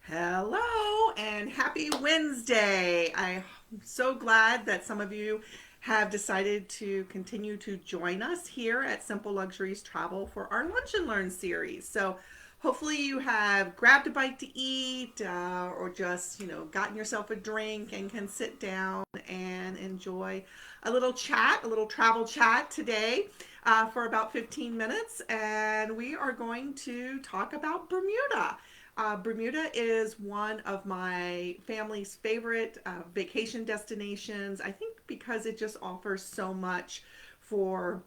Hello and happy Wednesday. I'm so glad that some of you have decided to continue to join us here at Simple Luxuries Travel for our Lunch and Learn series. So, hopefully, you have grabbed a bite to eat or just, gotten yourself a drink and can sit down and enjoy a little chat, a little travel chat today for about 15 minutes. And we are going to talk about Bermuda. Bermuda is one of my family's favorite vacation destinations. I think because it just offers so much for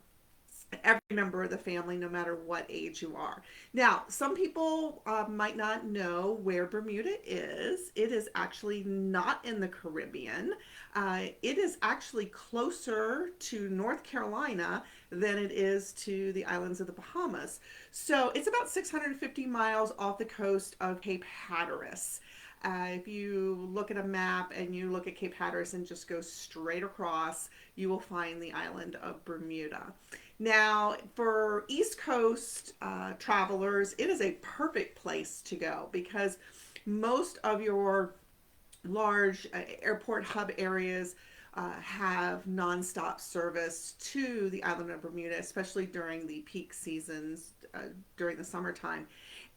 every member of the family, no matter what age you are. Now, some people might not know where Bermuda is. It is actually not in the Caribbean. It is actually closer to North Carolina than it is to the islands of the Bahamas. So it's about 650 miles off the coast of Cape Hatteras. If you look at a map and you look at Cape Hatteras and just go straight across, you will find the island of Bermuda. Now, for East Coast travelers, it is a perfect place to go because most of your large airport hub areas have nonstop service to the island of Bermuda, especially during the peak seasons during the summertime.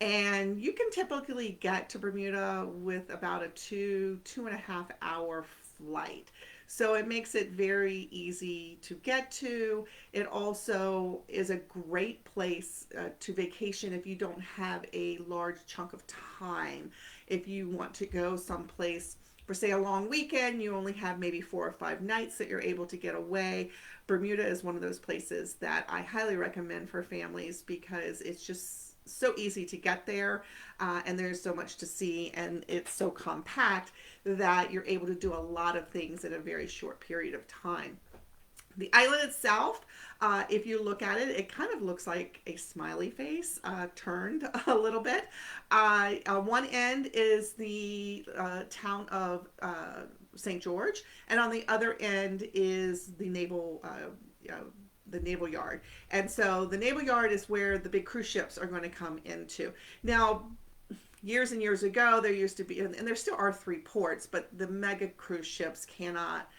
And you can typically get to Bermuda with about a 2.5 hour flight. So it makes it very easy to get to. It also is a great place to vacation if you don't have a large chunk of time. If you want to go someplace for, say, a long weekend, you only have maybe 4 or 5 nights that you're able to get away. Bermuda is one of those places that I highly recommend for families because it's just so easy to get there, and there's so much to see, and it's so compact that you're able to do a lot of things in a very short period of time. The island itself, if you look at it, it kind of looks like a smiley face turned a little bit. On one end is the town of St. George, and on the other end is the Naval Yard. And so the Naval Yard is where the big cruise ships are going to come into. Now, years and years ago, there used to be, and there still are three ports, but the mega cruise ships cannot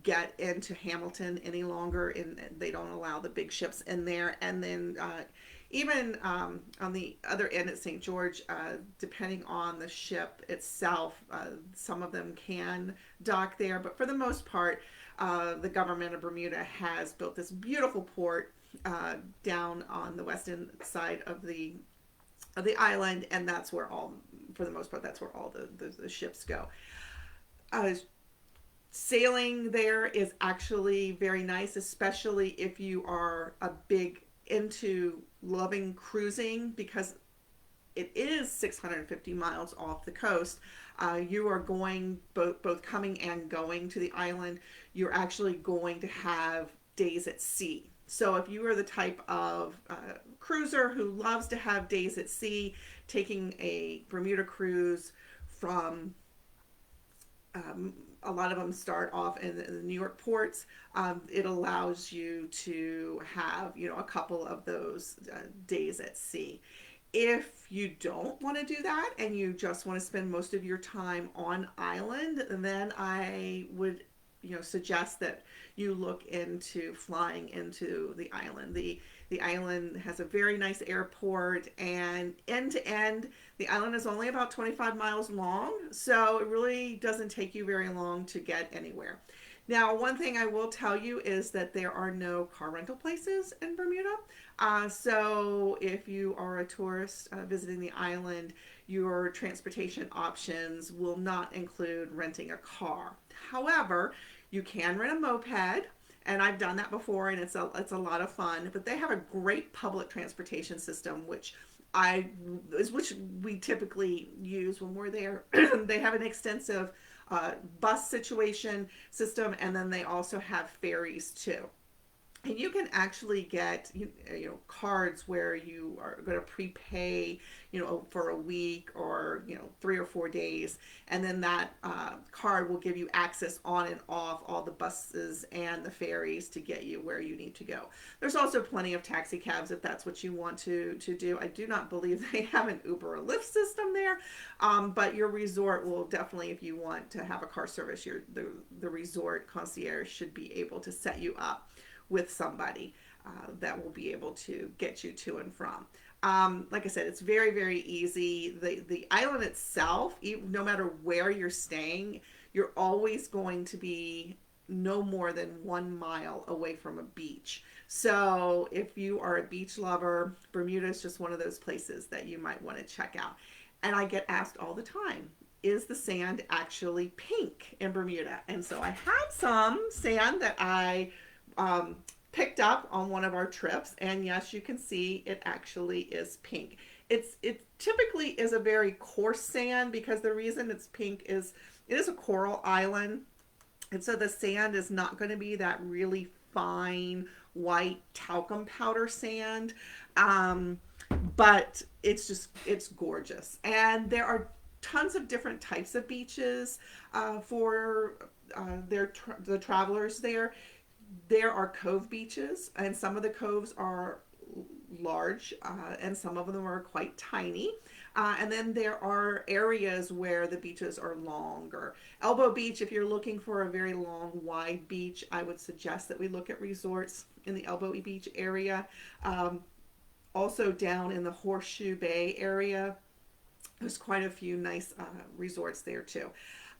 get into Hamilton any longer, and they don't allow the big ships in there. And then even on the other end at St. George, depending on the ship itself, some of them can dock there, but for the most part, the government of Bermuda has built this beautiful port down on the western side of the island, and that's where all, for the most part, that's where all the ships go. Uh, Sailing there is actually very nice, especially if you are a big into loving cruising, because it is 650 miles off the coast. You are going both coming and going to the island. You're actually going to have days at sea. So if you are the type of cruiser who loves to have days at sea, taking a Bermuda cruise from a lot of them start off in the New York ports. It allows you to have, a couple of those days at sea. If you don't want to do that and you just want to spend most of your time on island, then I would, suggest that you look into flying into the island. The island has a very nice airport, and end to end, the island is only about 25 miles long, so it really doesn't take you very long to get anywhere. Now, one thing I will tell you is that there are no car rental places in Bermuda. So if you are a tourist visiting the island, your transportation options will not include renting a car. However, you can rent a moped, and I've done that before, and it's a lot of fun. But they have a great public transportation system, which we typically use when we're there. They have an extensive bus situation system, and then they also have ferries too. And you can actually get cards where you are going to prepay for a week or 3 or 4 days, and then that card will give you access on and off all the buses and the ferries to get you where you need to go. There's also plenty of taxi cabs if that's what you want to do. I do not believe they have an Uber or Lyft system there, but your resort will definitely, if you want to have a car service, the resort concierge should be able to set you up with somebody that will be able to get you to and from. Like I said, it's very, very easy. The island itself, no matter where you're staying, you're always going to be no more than 1 mile away from a beach. So if you are a beach lover, Bermuda is just one of those places that you might want to check out. And I get asked all the time, is the sand actually pink in Bermuda? And so I had some sand that I picked up on one of our trips, and yes, you can see it actually is pink. It typically is a very coarse sand, because the reason it's pink is it is a coral island, and so the sand is not going to be that really fine white talcum powder sand. But it's gorgeous, and there are tons of different types of beaches for the travelers there. There are cove beaches, and some of the coves are large, and some of them are quite tiny. And then there are areas where the beaches are longer. Elbow Beach, if you're looking for a very long, wide beach, I would suggest that we look at resorts in the Elbow Beach area. Also down in the Horseshoe Bay area, there's quite a few nice resorts there too.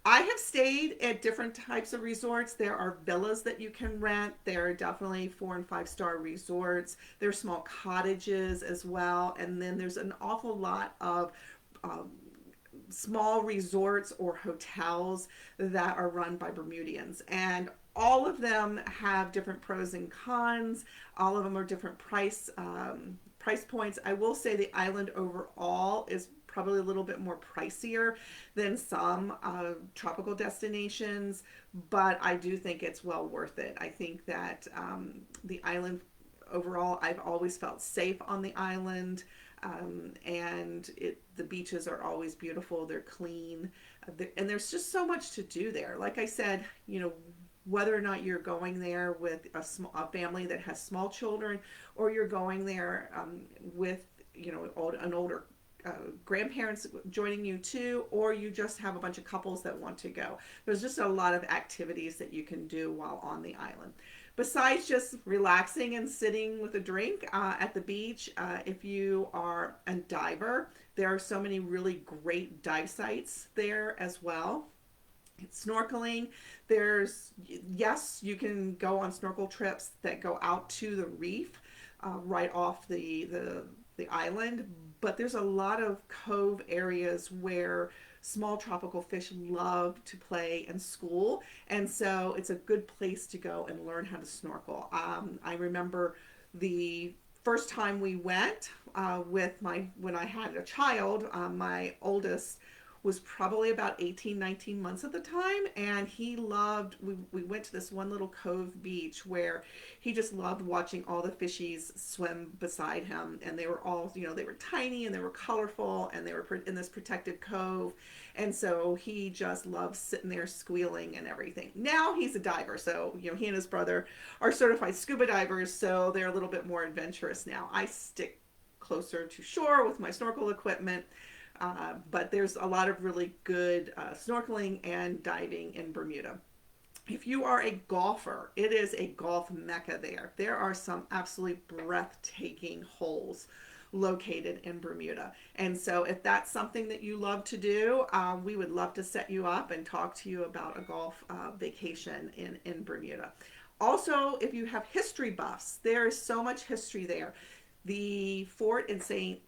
I have stayed at different types of resorts. There are villas that you can rent. There are definitely 4 and 5 star resorts. There are small cottages as well. And then there's an awful lot of small resorts or hotels that are run by Bermudians. And all of them have different pros and cons. All of them are different price points. I will say the island overall is probably a little bit more pricier than some tropical destinations, but I do think it's well worth it. I think that the island overall, I've always felt safe on the island, and the beaches are always beautiful. They're clean, and there's just so much to do there. Like I said, whether or not you're going there with a family that has small children, or you're going there with an older grandparents joining you too, or you just have a bunch of couples that want to go. There's just a lot of activities that you can do while on the island. Besides just relaxing and sitting with a drink at the beach, if you are a diver, there are so many really great dive sites there as well. Snorkeling, yes, you can go on snorkel trips that go out to the reef right off the island, but there's a lot of cove areas where small tropical fish love to play and school, and so it's a good place to go and learn how to snorkel. I remember the first time we went when I had a child, my oldest was probably about 18, 19 months at the time, and we went to this one little cove beach where he just loved watching all the fishies swim beside him, and they were all, they were tiny and they were colorful, and they were in this protected cove, and so he just loved sitting there squealing and everything. Now he's a diver, so he and his brother are certified scuba divers, so they're a little bit more adventurous now. I stick closer to shore with my snorkel equipment. But there's a lot of really good snorkeling and diving in Bermuda. If you are a golfer, it is a golf mecca there. There are some absolutely breathtaking holes located in Bermuda. And so if that's something that you love to do, we would love to set you up and talk to you about a golf vacation in Bermuda. Also, if you have history buffs, there is so much history there. The Fort St.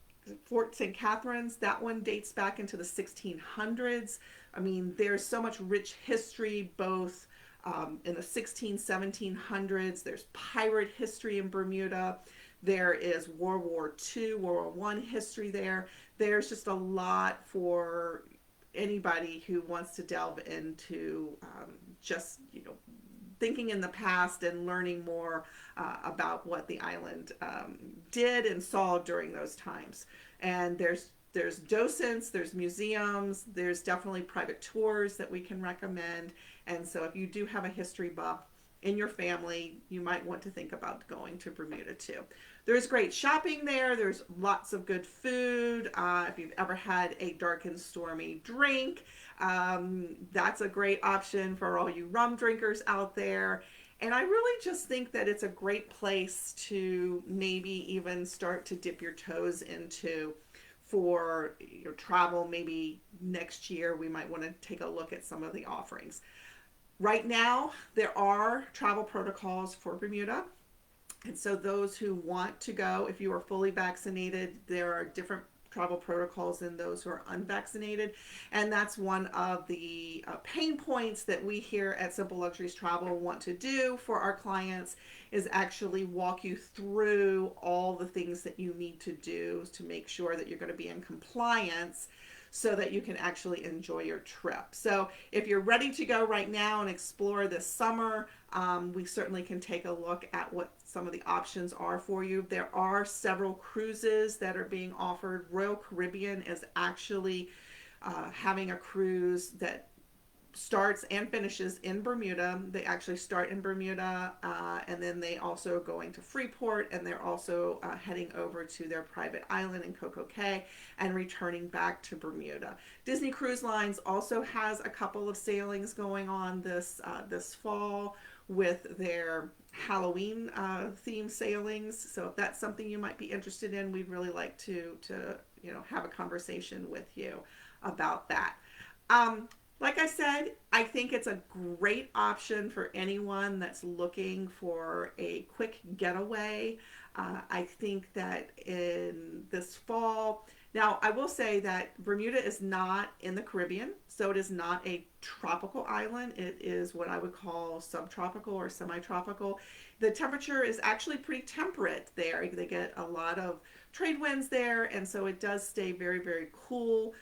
Catherine's, that one dates back into the 1600s. I mean, there's so much rich history, both in the 1700s. There's pirate history in Bermuda. There is World War II, World War I history there. There's just a lot for anybody who wants to delve into just, thinking in the past and learning more about what the island did and saw during those times. And there's docents, there's museums, there's definitely private tours that we can recommend. And so if you do have a history buff in your family, you might want to think about going to Bermuda too. There's great shopping there. There's lots of good food. If you've ever had a dark and stormy drink, that's a great option for all you rum drinkers out there. And I really just think that it's a great place to maybe even start to dip your toes into for your travel. Maybe next year we might want to take a look at some of the offerings. Right now, there are travel protocols for Bermuda. And so those who want to go, if you are fully vaccinated, there are different travel protocols than those who are unvaccinated. And that's one of the pain points that we here at Simple Luxuries Travel want to do for our clients, is actually walk you through all the things that you need to do to make sure that you're going to be in compliance so that you can actually enjoy your trip. So if you're ready to go right now and explore this summer, we certainly can take a look at what some of the options are for you. There are several cruises that are being offered. Royal Caribbean is actually having a cruise that starts and finishes in Bermuda. They actually start in Bermuda, and then they also are going to Freeport, and they're also heading over to their private island in Coco Cay and returning back to Bermuda. Disney Cruise Lines also has a couple of sailings going on this fall with their Halloween theme sailings. So if that's something you might be interested in, we'd really like to have a conversation with you about that. Like I said, I think it's a great option for anyone that's looking for a quick getaway. I think that in this fall, now I will say that Bermuda is not in the Caribbean, so it is not a tropical island. It is what I would call subtropical or semi-tropical. The temperature is actually pretty temperate there. They get a lot of trade winds there, and so it does stay very, very cool.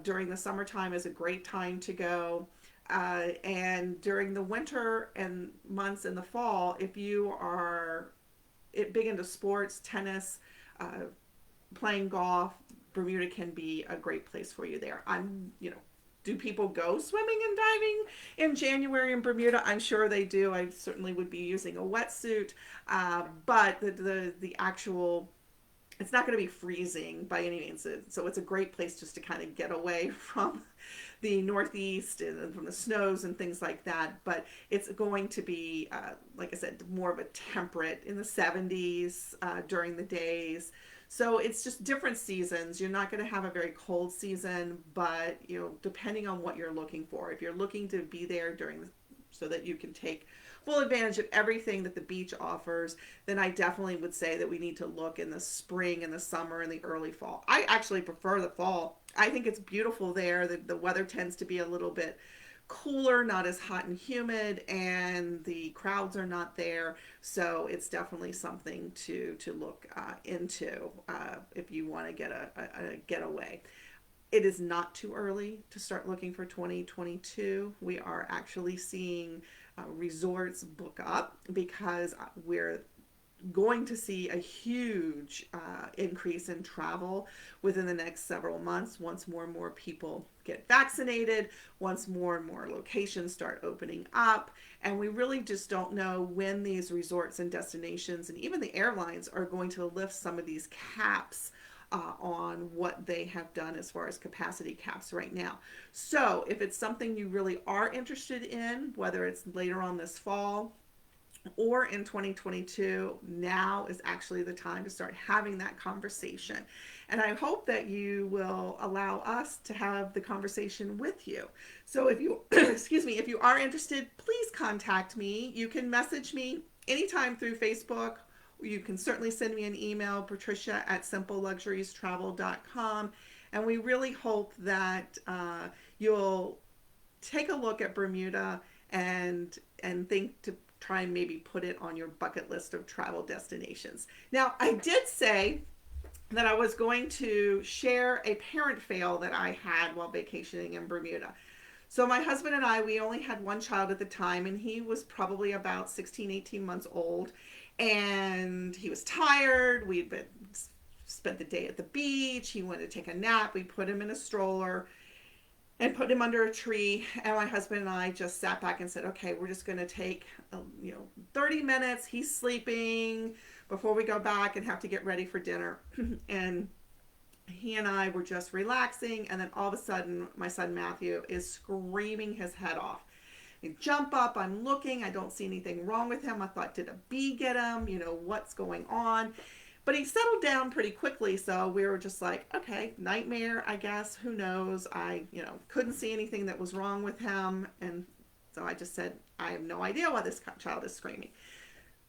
During the summertime is a great time to go. And during the winter and months in the fall, if you are big into sports, tennis, playing golf, Bermuda can be a great place for you there. Do people go swimming and diving in January in Bermuda? I'm sure they do. I certainly would be using a wetsuit, but the actual, it's not going to be freezing by any means. So it's a great place just to kind of get away from the Northeast and from the snows and things like that. But it's going to be, like I said, more of a temperate in the 70s during the days. So it's just different seasons. You're not going to have a very cold season, but depending on what you're looking for. If you're looking to be there so that you can take full advantage of everything that the beach offers, then I definitely would say that we need to look in the spring and the summer and the early fall. I actually prefer the fall. I think it's beautiful there. The weather tends to be a little bit cooler, not as hot and humid, and the crowds are not there. So it's definitely something to look into if you want to get a getaway. It is not too early to start looking for 2022. We are actually seeing resorts book up because we're going to see a huge increase in travel within the next several months once more and more people get vaccinated, once more and more locations start opening up. And we really just don't know when these resorts and destinations and even the airlines are going to lift some of these caps on what they have done as far as capacity caps right now. So if it's something you really are interested in, whether it's later on this fall or in 2022, now is actually the time to start having that conversation. And I hope that you will allow us to have the conversation with you. So if you, excuse me, if you are interested, please contact me. You can message me anytime through Facebook. You can certainly send me an email, patricia@simpleluxuriestravel.com. And we really hope that you'll take a look at Bermuda and think to try and maybe put it on your bucket list of travel destinations. Now, I did say that I was going to share a parent fail that I had while vacationing in Bermuda. So my husband and I, we only had one child at the time, and he was probably about 16, 18 months old. and he was tired. We'd been spent the day at the beach. He wanted to take a nap. We put him in a stroller and put him under a tree. And my husband and I just sat back and said, okay, we're just going to take, 30 minutes. He's sleeping before we go back and have to get ready for dinner. And he and I were just relaxing. And then all of a sudden, my son Matthew is screaming his head off. I jump up, I'm looking, I don't see anything wrong with him. I thought, did a bee get him? What's going on? But he settled down pretty quickly, so we were just like, okay, nightmare, I guess, who knows? I, couldn't see anything that was wrong with him, and so I just said, I have no idea why this child is screaming.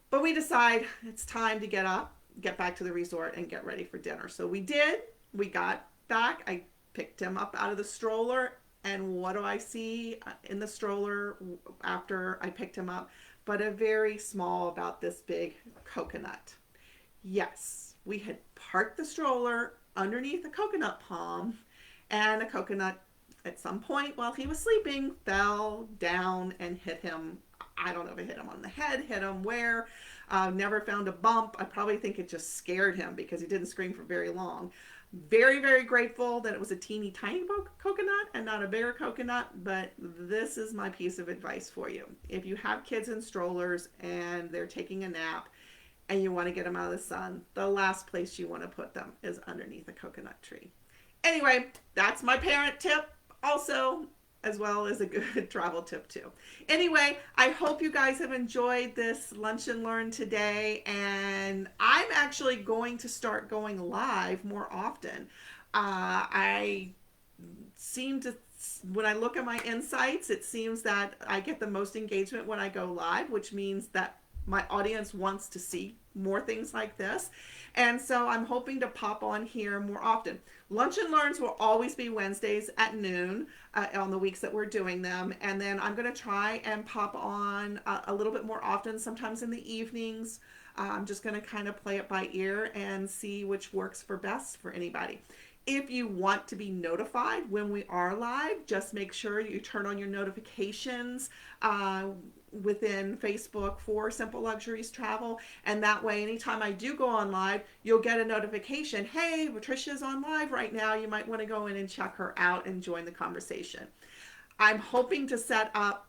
But we decide it's time to get up, get back to the resort, and get ready for dinner. So we did. We got back. I picked him up out of the stroller, and what do I see in the stroller after I picked him up? But a very small, about this big coconut. Yes, we had parked the stroller underneath a coconut palm, and a coconut at some point while he was sleeping fell down and hit him. I don't know if it hit him on the head, hit him where. Never found a bump. I probably think it just scared him because he didn't scream for very long. Very, very grateful that it was a teeny tiny coconut and not a bigger coconut, but this is my piece of advice for you. If you have kids in strollers and they're taking a nap, and you want to get them out of the sun, the last place you want to put them is underneath a coconut tree. Anyway, that's my parent tip also, as well as a good travel tip too. Anyway, I hope you guys have enjoyed this Lunch and Learn today, and I'm actually going to start going live more often. I seem to, when I look at my insights, it seems that I get the most engagement when I go live, which means that my audience wants to see more things like this. And so I'm hoping to pop on here more often. Lunch and Learns will always be Wednesdays at noon on the weeks that we're doing them. And then I'm going to try and pop on a little bit more often, sometimes in the evenings. I'm just going to kind of play it by ear and see which works for best for anybody. If you want to be notified when we are live, just make sure you turn on your notifications within Facebook for Simple Luxuries Travel, and that way anytime I do go on live, you'll get a notification. Hey, Patricia's on live right now. You might want to go in and check her out and join the conversation. I'm hoping to set up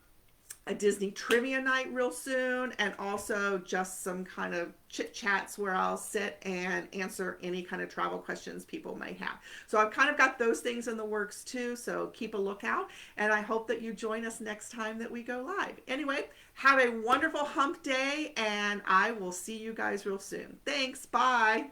a Disney trivia night real soon, and also just some kind of chit chats where I'll sit and answer any kind of travel questions people may have. So I've kind of got those things in the works too, so keep a lookout, and I hope that you join us next time that we go live. Anyway, have a wonderful hump day, and I will see you guys real soon. Thanks. Bye.